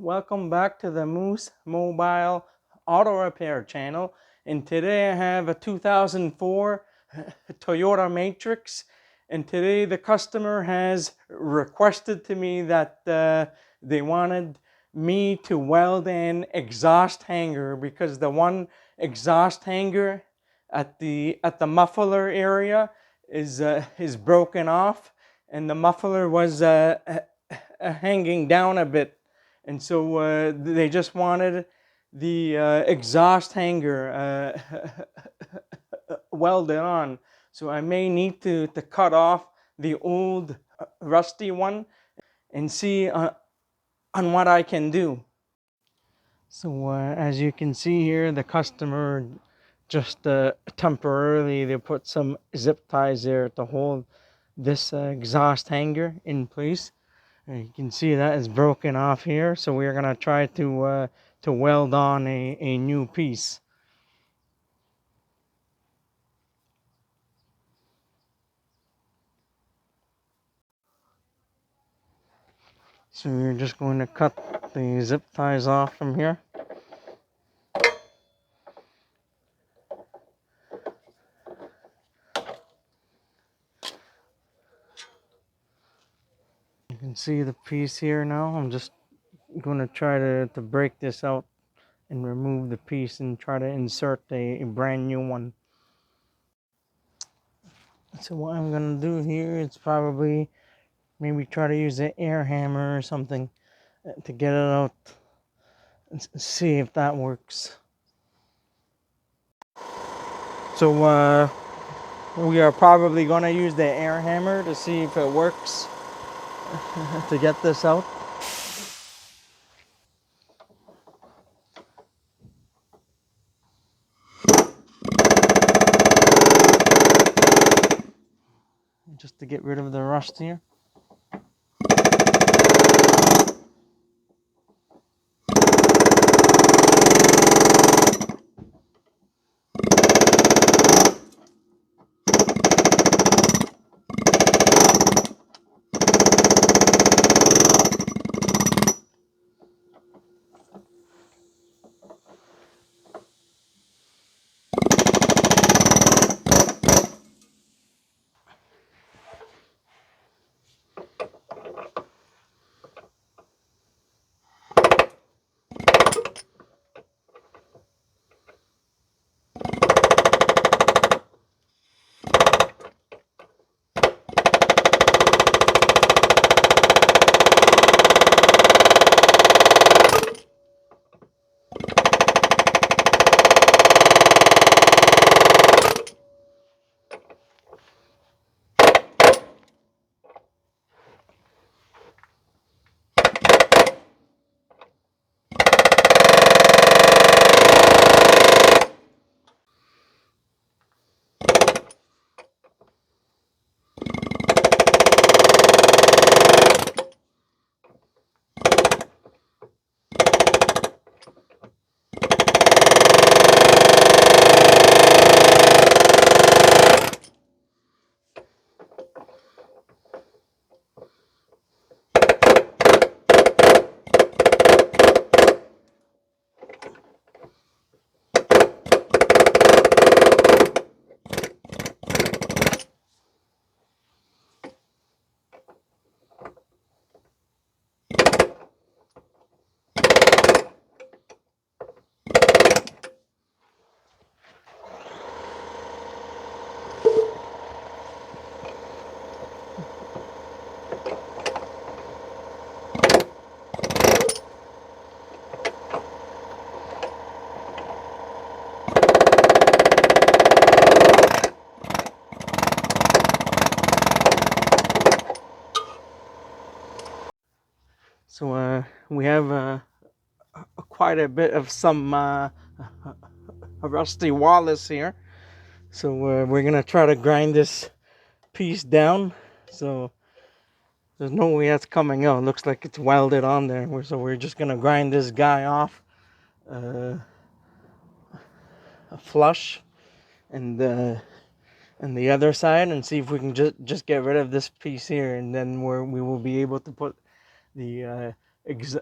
welcome back to the Moose Mobile Auto Repair channel. And today I have a 2004 Toyota Matrix. And today the customer has requested to me that they wanted me to weld an exhaust hanger because the one exhaust hanger at the muffler area is broken off, and the muffler was hanging down a bit, and so they just wanted the exhaust hanger welded on. So I may need to cut off the old rusty one and see on what I can do. So as you can see here, the customer just temporarily, they put some zip ties there to hold this exhaust hanger in place. And you can see that is broken off here, so we're gonna try to weld on a new piece. So we're just going to cut the zip ties off from here. You can see the piece here now. I'm just going to try to break this out and remove the piece and try to insert a brand new one. So what I'm going to do here is probably maybe try to use an air hammer or something to get it out and see if that works. So we are probably going to use the air hammer to see if it works to get this out. Just to get rid of the rust here. So we have quite a bit of some rusty Wallace here. So we're gonna try to grind this piece down. So there's no way that's coming out. It looks like it's welded on there. So we're just gonna grind this guy off flush and the other side, and see if we can just get rid of this piece here, and then we will be able to put the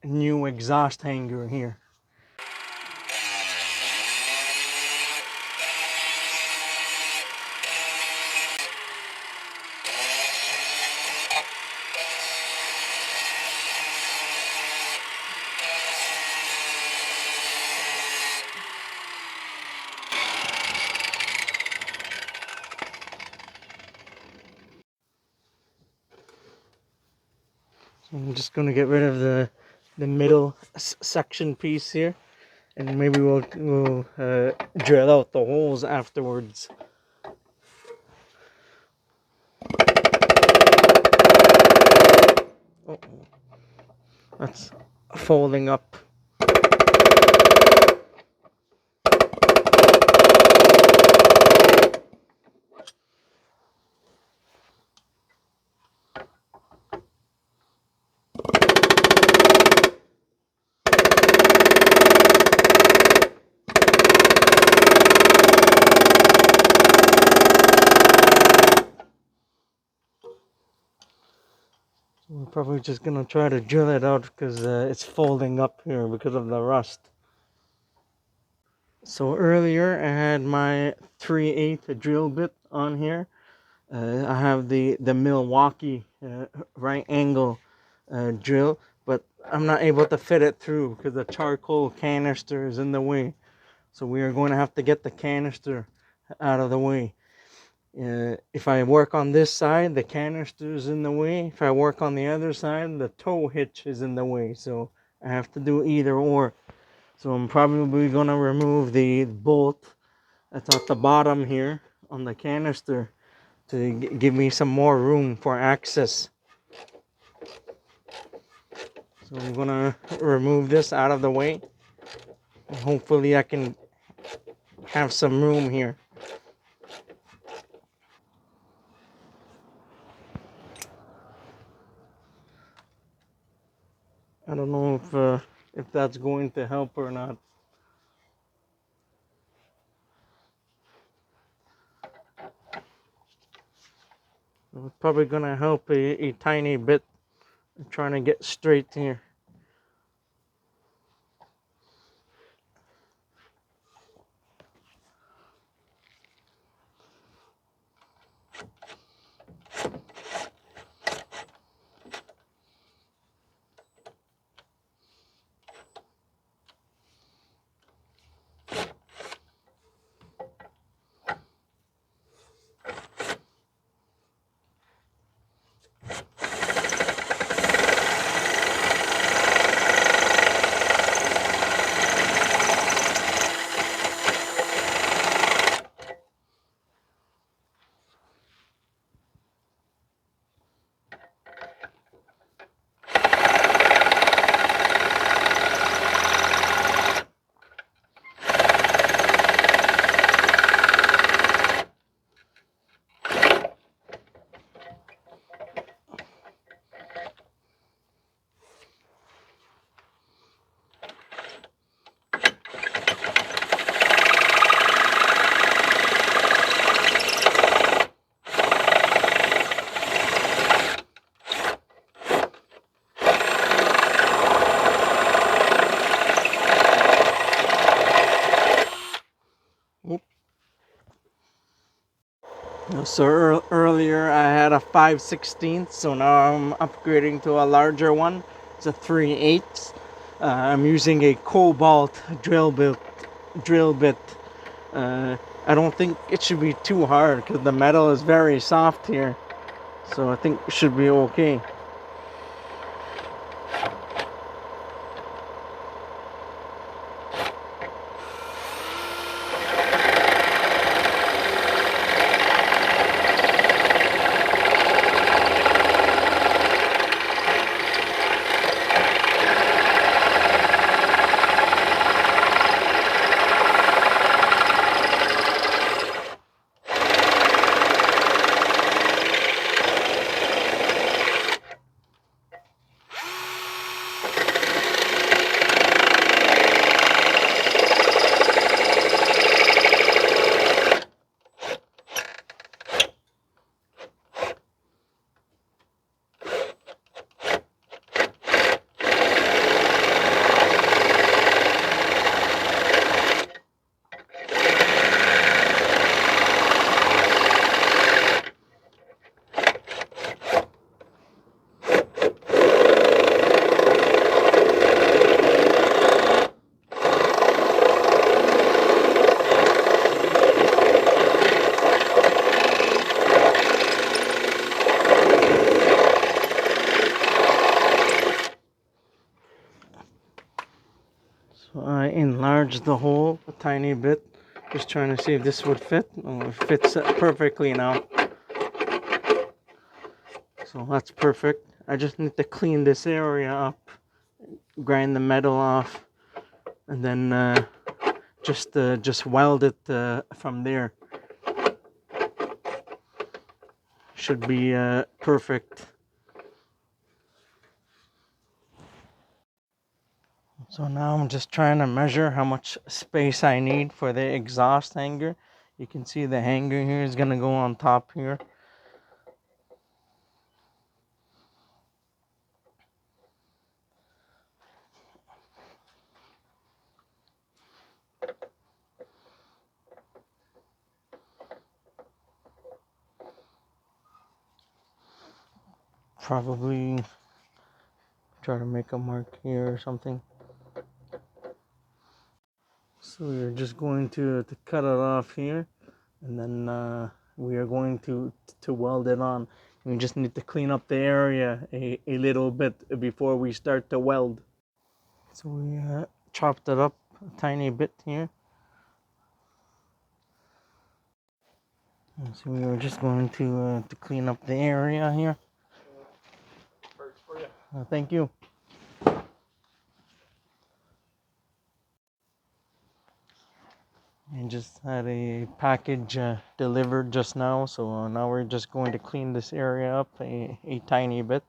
new exhaust hanger here. I'm just going to get rid of the middle section piece here, and maybe we'll drill out the holes afterwards. Oh, that's folding up. We're probably just gonna try to drill it out because it's folding up here because of the rust. So earlier I had my 3/8 drill bit on here. I have the Milwaukee right angle drill, but I'm not able to fit it through because the charcoal canister is in the way. So we are going to have to get the canister out of the way. If I work on this side, the canister is in the way. If I work on the other side, the tow hitch is in the way. So I have to do either or. So I'm probably going to remove the bolt that's at the bottom here on the canister to give me some more room for access. So I'm going to remove this out of the way. And hopefully I can have some room here. I don't know if that's going to help or not. It's probably gonna help a tiny bit. I'm trying to get straight here. So earlier I had a 5/16, so now I'm upgrading to a larger one. It's a 3/8. I'm using a cobalt drill bit. I don't think it should be too hard because the metal is very soft here. So I think it should be okay. enlarge the hole a tiny bit. Just trying to see if this would fit. Oh, it fits perfectly now. So that's perfect. I just need to clean this area up, grind the metal off, and then just weld it from there. Should be perfect. So now I'm just trying to measure how much space I need for the exhaust hanger. You can see the hanger here is gonna go on top here. Probably try to make a mark here or something. So we're just going to cut it off here, and then we are going to weld it on. We just need to clean up the area a little bit before we start to weld. So we chopped it up a tiny bit here. And so we were just going to clean up the area here. Thank you. I just had a package delivered just now, so now we're just going to clean this area up a tiny bit.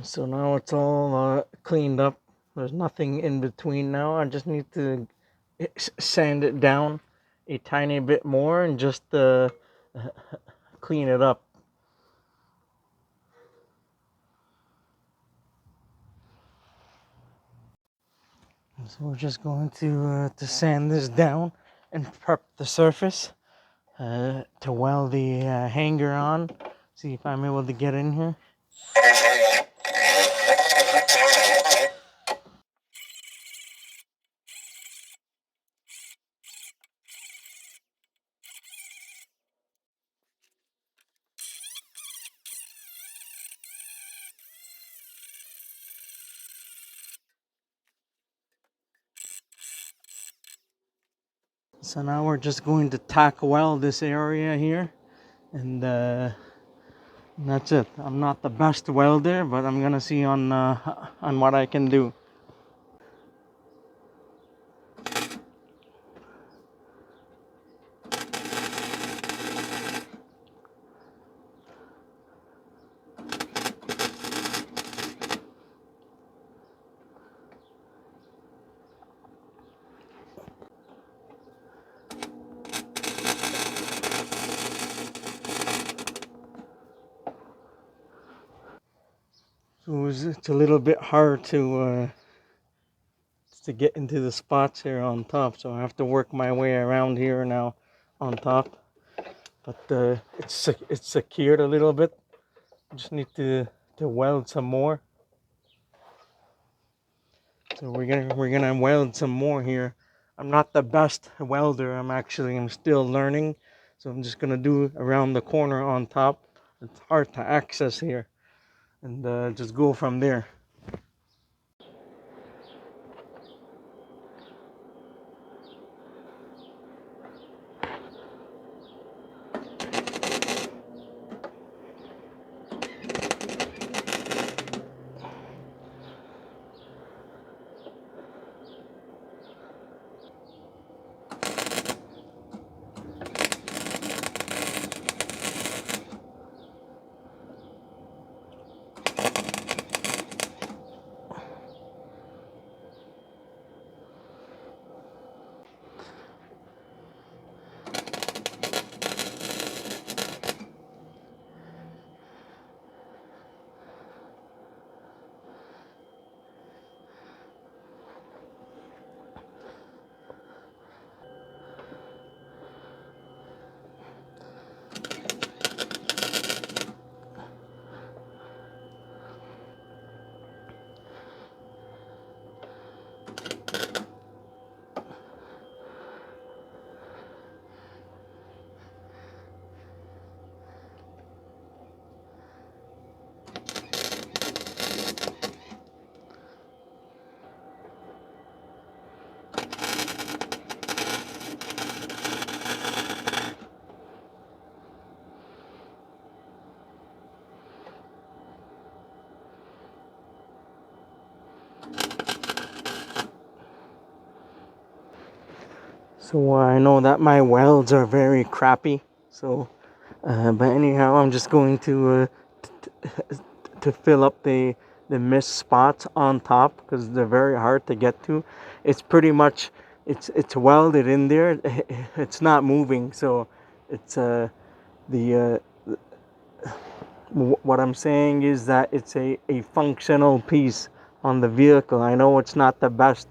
So now it's all cleaned up. There's nothing in between now. I just need to sand it down a tiny bit more and just clean it up. So we're just going to sand this down and prep the surface to weld the hanger on. See if I'm able to get in here. So now we're just going to tack weld this area here, and that's it. I'm not the best welder, but I'm gonna see on what I can do. So it's a little bit hard to get into the spots here on top, so I have to work my way around here now on top. But it's secured a little bit. Just need to weld some more. So we're gonna weld some more here. I'm not the best welder. I'm still learning. So I'm just gonna do around the corner on top. It's hard to access here, and just go from there. So I know that my welds are very crappy. So, but anyhow, I'm just going to fill up the missed spots on top because they're very hard to get to. It's pretty much it's welded in there. It's not moving, so it's the what I'm saying is that it's a functional piece on the vehicle. I know it's not the best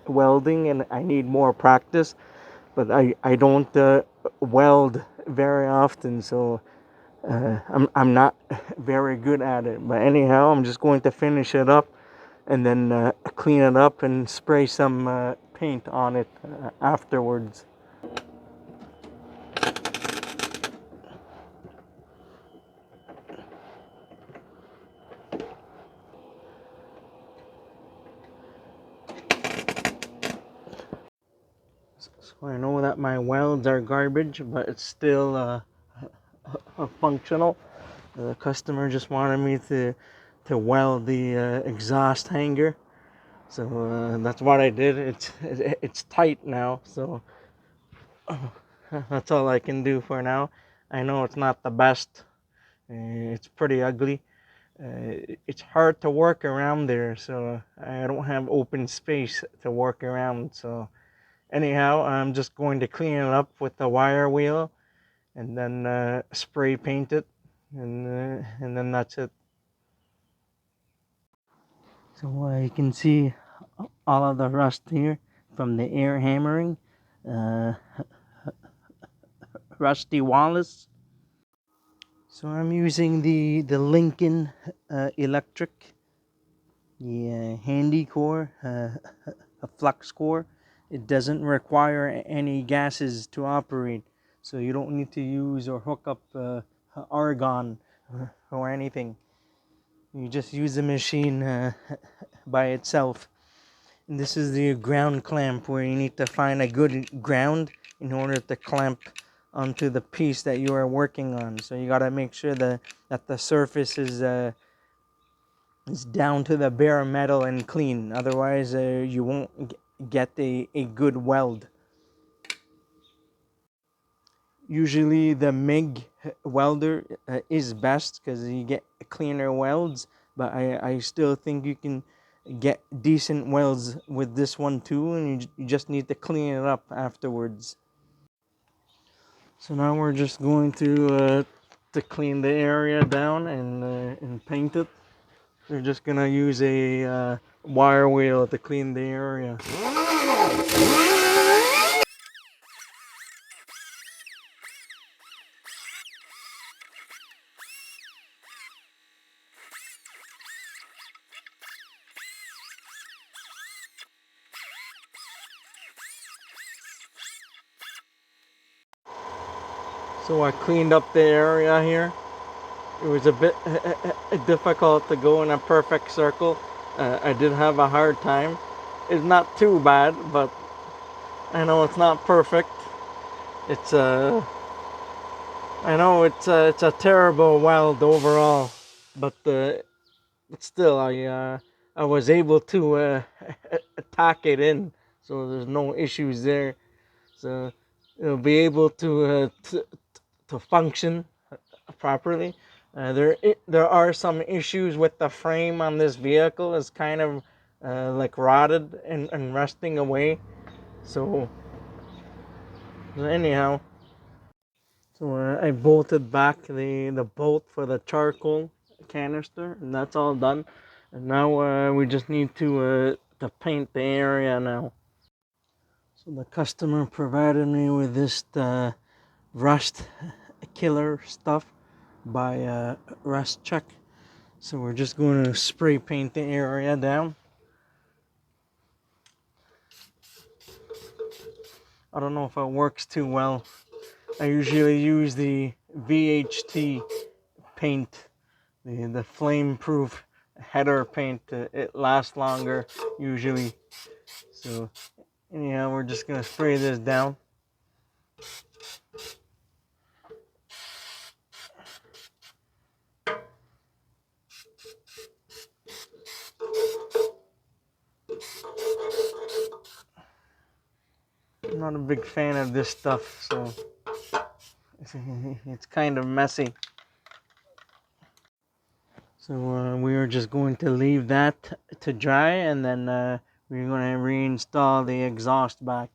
welding, and I need more practice, but I don't weld very often, so I'm not very good at it. But anyhow, I'm just going to finish it up and then clean it up and spray some paint on it afterwards. So I know that my welds are garbage, but it's still functional. The customer just wanted me to weld the exhaust hanger, so that's what I did. It's tight now, so that's all I can do for now. I know it's not the best. It's pretty ugly. It's hard to work around there, so I don't have open space to work around. So anyhow, I'm just going to clean it up with the wire wheel and then spray paint it, and then that's it. So you can see all of the rust here from the air hammering. Uh, Rusty Wallace. So I'm using the Lincoln Electric, the handy core, a flux core. It doesn't require any gases to operate, so you don't need to use or hook up argon or anything. You just use the machine by itself. And this is the ground clamp, where you need to find a good ground in order to clamp onto the piece that you are working on. So you got to make sure that the surface is down to the bare metal and clean. Otherwise, you won't get a good weld. Usually the MIG welder is best because you get cleaner welds, but I still think you can get decent welds with this one too, and you just need to clean it up afterwards. So now we're just going to clean the area down and paint it. We're just gonna use a wire wheel to clean the area. So I cleaned up the area here. It was a bit difficult to go in a perfect circle. I did have a hard time. It's not too bad, but I know it's not perfect. It's I know it's a terrible weld overall, but still I was able to tack it in, so there's no issues there. So it'll be able to function properly. There are some issues with the frame on this vehicle. It's kind of like rotted and rusting away. So anyhow, so I bolted back the bolt for the charcoal canister, and that's all done. And now we just need to paint the area now. So the customer provided me with this rust killer stuff by Rust Check. So we're just going to spray paint the area down. I don't know if it works too well. I usually use the VHT paint, the flame proof header paint. It lasts longer usually. So anyhow, we're just going to spray this down. I'm not a big fan of this stuff, so it's kind of messy. So we are just going to leave that to dry, and then we're going to reinstall the exhaust back.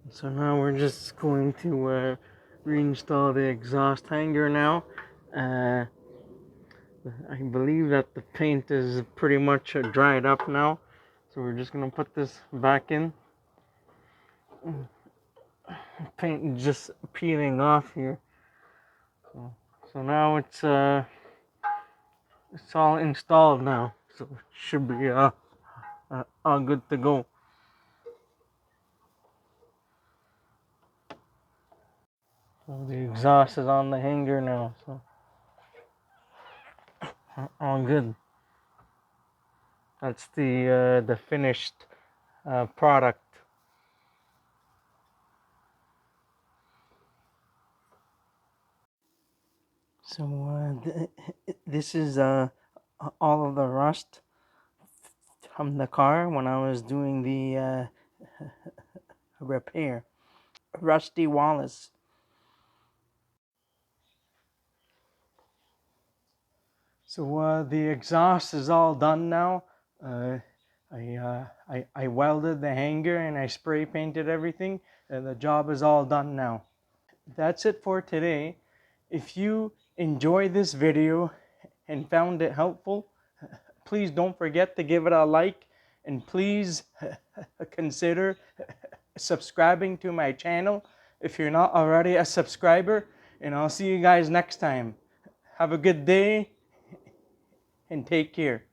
So now we're just going to reinstall the exhaust hanger now. Uh, I believe that the paint is pretty much dried up now. So we're just going to put this back in. Paint just peeling off here. So now it's all installed now. So it should be all good to go. So the exhaust is on the hanger now. So all good. That's the finished product. So this is all of the rust from the car when I was doing the repair. Rusty Wallace. So the exhaust is all done now. I welded the hanger and I spray painted everything, and the job is all done now. That's it for today. If you enjoyed this video and found it helpful, please don't forget to give it a like, and please consider subscribing to my channel if you're not already a subscriber, and I'll see you guys next time. Have a good day and take care.